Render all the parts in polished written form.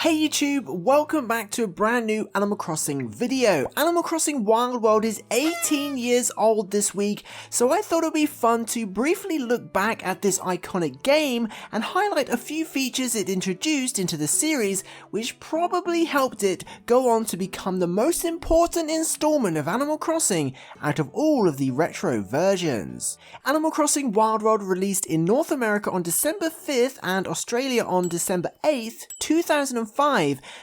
Hey YouTube, welcome back to a brand new Animal Crossing video. Animal Crossing Wild World is 18 years old this week, so I thought it would be fun to briefly look back at this iconic game and highlight a few features it introduced into the series which probably helped it go on to become the most important installment of Animal Crossing out of all of the retro versions. Animal Crossing Wild World released in North America on December 5th and Australia on December 8th, 2005,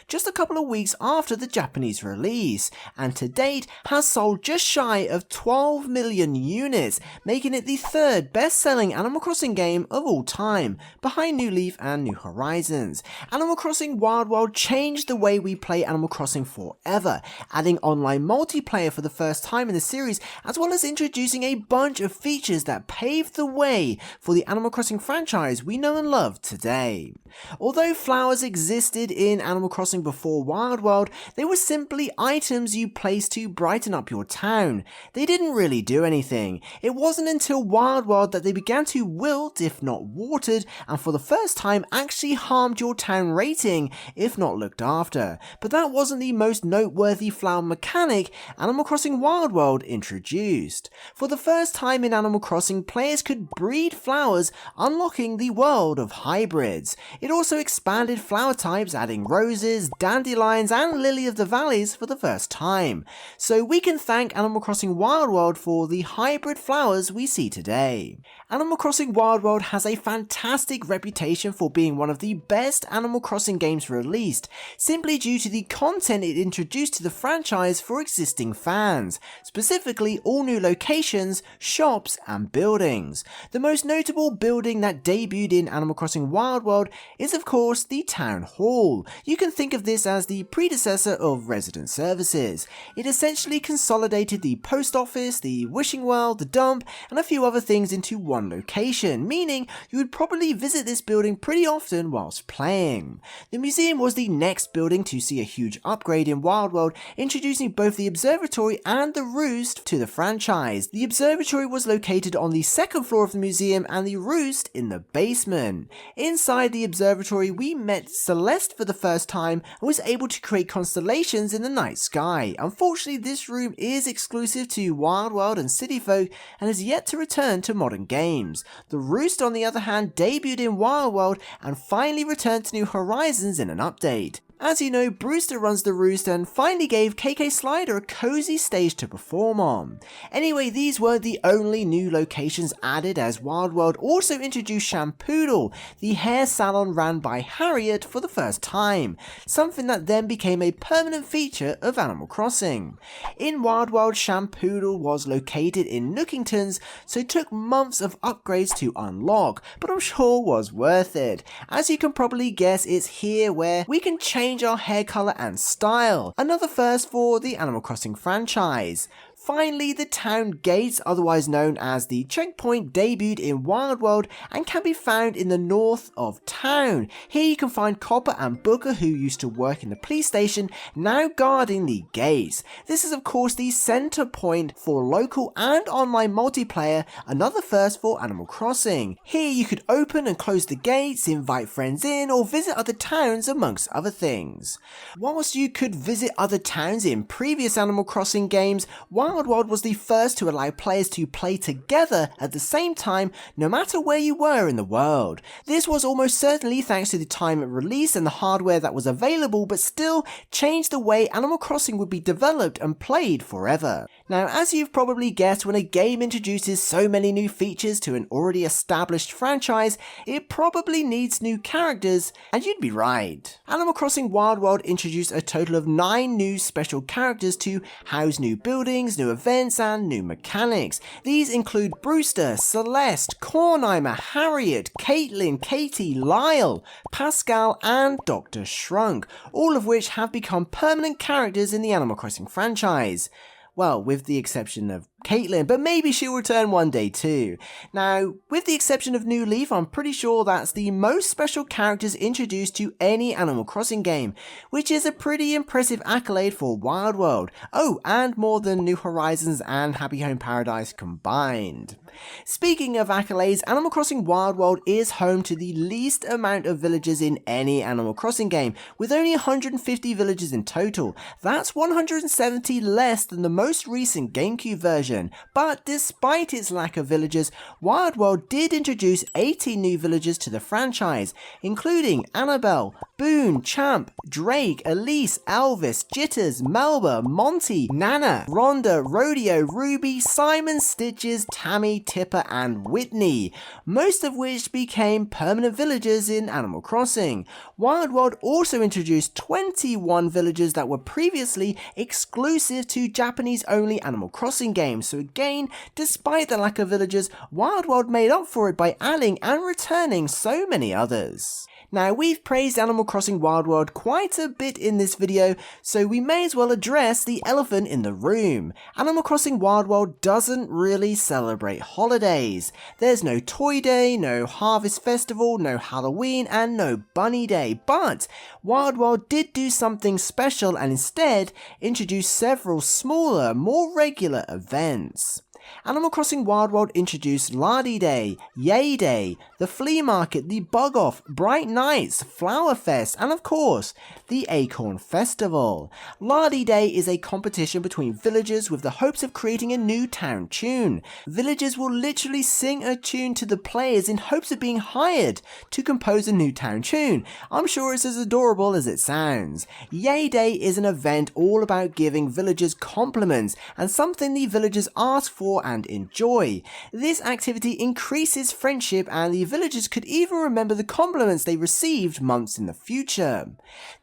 just a couple of weeks after the Japanese release, and to date has sold just shy of 12 million units, making it the third best-selling Animal Crossing game of all time, behind New Leaf and New Horizons. Animal Crossing Wild World changed the way we play Animal Crossing forever, adding online multiplayer for the first time in the series, as well as introducing a bunch of features that paved the way for the Animal Crossing franchise we know and love today. Although flowers existed in Animal Crossing before Wild World, they were simply items you placed to brighten up your town. They didn't really do anything. It wasn't until Wild World that they began to wilt if not watered, and for the first time actually harmed your town rating if not looked after. But that wasn't the most noteworthy flower mechanic Animal Crossing Wild World introduced. For the first time in Animal Crossing, players could breed flowers, unlocking the world of hybrids. It also expanded flower types, adding roses, dandelions and lily of the valleys for the first time. So we can thank Animal Crossing Wild World for the hybrid flowers we see today. Animal Crossing Wild World has a fantastic reputation for being one of the best Animal Crossing games released, simply due to the content it introduced to the franchise for existing fans, specifically all new locations, shops and buildings. The most notable building that debuted in Animal Crossing Wild World is of course the Town Hall. You can think of this as the predecessor of resident services. It essentially consolidated the post office, the wishing well, the dump and a few other things into one location, meaning you would probably visit this building pretty often whilst playing. The museum was the next building to see a huge upgrade in Wild World, introducing both the observatory and the roost to the franchise. The observatory was located on the second floor of the museum and the roost in the basement. Inside the observatory we met Celeste for the first time and was able to create constellations in the night sky. Unfortunately, this room is exclusive to Wild World and City Folk and has yet to return to modern games. The roost on the other hand debuted in Wild World and finally returned to New Horizons in an update. As you know, Brewster runs the roost and finally gave KK Slider a cozy stage to perform on. Anyway, these weren't the only new locations added, as Wild World also introduced Shampoodle, the hair salon ran by Harriet for the first time, something that then became a permanent feature of Animal Crossing. In Wild World, Shampoodle was located in Nookingtons, so it took months of upgrades to unlock, but I'm sure was worth it. As you can probably guess, it's here where we can change our hair color and style, another first for the Animal Crossing franchise. Finally, the town gates, otherwise known as the checkpoint, debuted in Wild World and can be found in the north of town. Here you can find Copper and Booker, who used to work in the police station, now guarding the gates. This is of course the center point for local and online multiplayer, another first for Animal Crossing. Here you could open and close the gates, invite friends in, or visit other towns amongst other things. Whilst you could visit other towns in previous Animal Crossing games, Wild World was the first to allow players to play together at the same time, no matter where you were in the world. This was almost certainly thanks to the time it released and the hardware that was available, but still changed the way Animal Crossing would be developed and played forever. Now, as you've probably guessed, when a game introduces so many new features to an already established franchise, it probably needs new characters, and you'd be right. Animal Crossing Wild World introduced a total of 9 new special characters to house new buildings, new events and new mechanics. These include Brewster, Celeste, Cornheimer, Harriet, Caitlin, Katie, Lyle, Pascal and Dr. Shrunk, all of which have become permanent characters in the Animal Crossing franchise. Well, with the exception of Caitlin, but maybe she'll return one day too. Now, with the exception of New Leaf, I'm pretty sure that's the most special characters introduced to any Animal Crossing game, which is a pretty impressive accolade for Wild World. Oh, and more than New Horizons and Happy Home Paradise combined. Speaking of accolades, Animal Crossing Wild World is home to the least amount of villages in any Animal Crossing game, with only 150 villages in total. That's 170 less than the most recent GameCube version. But despite its lack of villages, Wild World did introduce 18 new villages to the franchise, including Annabelle, Boone, Champ, Drake, Elise, Elvis, Jitters, Melba, Monty, Nana, Rhonda, Rodeo, Ruby, Simon, Stitches, Tammy, Tipper, and Whitney, most of which became permanent villagers in Animal Crossing. Wild World also introduced 21 villages that were previously exclusive to Japanese-only Animal Crossing games, so again, despite the lack of villages, Wild World made up for it by adding and returning so many others. Now, we've praised Animal Crossing Wild World quite a bit in this video, so we may as well address the elephant in the room. Animal Crossing Wild World doesn't really celebrate holidays. There's no Toy Day, no Harvest Festival, no Halloween, and no Bunny Day, but Wild World did do something special and instead introduce several smaller, more regular events. Animal Crossing Wild World introduced Lardy Day, Yay Day, the Flea Market, the Bug Off, Bright Nights, Flower Fest, and of course, the Acorn Festival. Lardy Day is a competition between villagers with the hopes of creating a new town tune. Villagers will literally sing a tune to the players in hopes of being hired to compose a new town tune. I'm sure it's as adorable as it sounds. Yay Day is an event all about giving villagers compliments and something the villagers ask for and enjoy. This activity increases friendship and the villagers could even remember the compliments they received months in the future.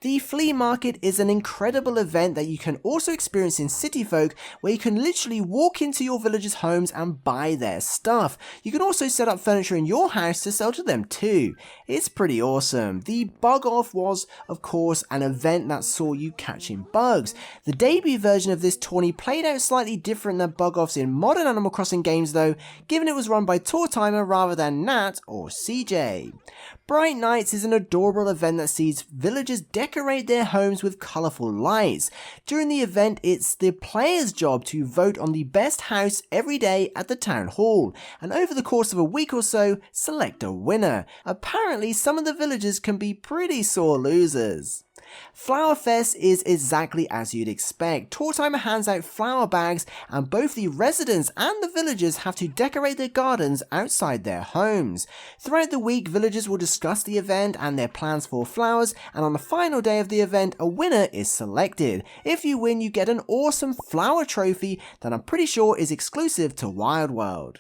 The Flea Market is an incredible event that you can also experience in City Folk, where you can literally walk into your villagers' homes and buy their stuff. You can also set up furniture in your house to sell to them too. It's pretty awesome. The Bug Off was, of course, an event that saw you catching bugs. The debut version of this tourney played out slightly different than Bug Offs in modern Animal Crossing games though, given it was run by Tour Timer rather than Nat or CJ. Bright Nights is an adorable event that sees villagers decorate their homes with colourful lights. During the event, it's the player's job to vote on the best house every day at the town hall, and over the course of a week or so, select a winner. Apparently, some of the villagers can be pretty sore losers. Flower Fest is exactly as you'd expect. Tour Timer hands out flower bags and both the residents and the villagers have to decorate their gardens outside their homes. Throughout the week, villagers will discuss the event and their plans for flowers, and on the final day of the event, a winner is selected. If you win, you get an awesome flower trophy that I'm pretty sure is exclusive to Wild World.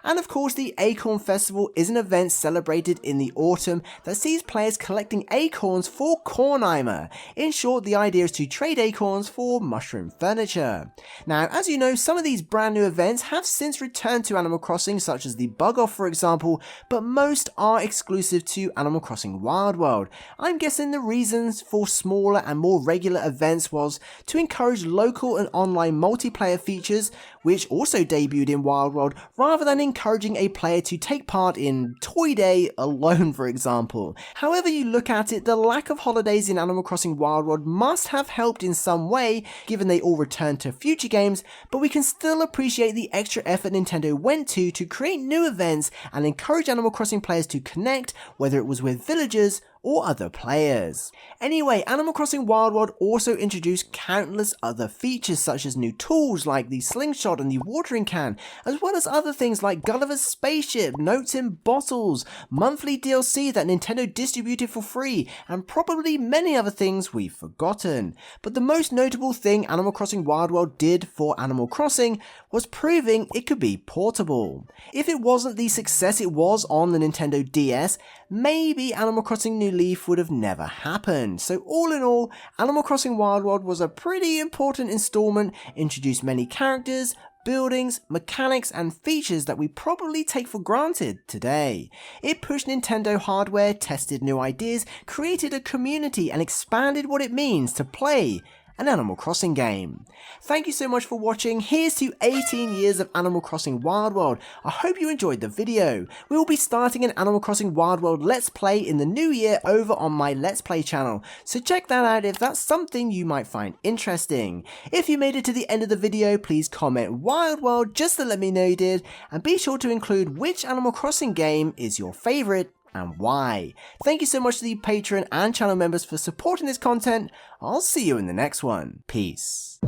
And of course, the Acorn Festival is an event celebrated in the autumn that sees players collecting acorns for Cornimer. In short, the idea is to trade acorns for mushroom furniture. Now, as you know, some of these brand new events have since returned to Animal Crossing, such as the Bug Off for example, but most are exclusive to Animal Crossing Wild World. I'm guessing the reasons for smaller and more regular events was to encourage local and online multiplayer features, which also debuted in Wild World, rather than encouraging a player to take part in Toy Day alone, for example. However you look at it, the lack of holidays in Animal Crossing Wild World must have helped in some way, given they all returned to future games, but we can still appreciate the extra effort Nintendo went to create new events and encourage Animal Crossing players to connect, whether it was with villagers or other players. Anyway, Animal Crossing Wild World also introduced countless other features such as new tools like the slingshot and the watering can, as well as other things like Gulliver's spaceship, notes in bottles, monthly DLC that Nintendo distributed for free, and probably many other things we've forgotten. But the most notable thing Animal Crossing Wild World did for Animal Crossing was proving it could be portable. If it wasn't the success it was on the Nintendo DS, maybe Animal Crossing New Leaf would have never happened. So all in all, Animal Crossing Wild World was a pretty important installment, introduced many characters, buildings, mechanics, and features that we probably take for granted today. It pushed Nintendo hardware, tested new ideas, created a community, and expanded what it means to play an Animal Crossing game. Thank you so much for watching. Here's to 18 years of Animal Crossing Wild World. I hope you enjoyed the video. We will be starting an Animal Crossing Wild World Let's Play in the new year over on my Let's Play channel, so check that out if that's something you might find interesting. If you made it to the end of the video, please comment Wild World just to let me know you did, and be sure to include which Animal Crossing game is your favourite and why. Thank you so much to the Patreon and channel members for supporting this content. I'll see you in the next one. Peace.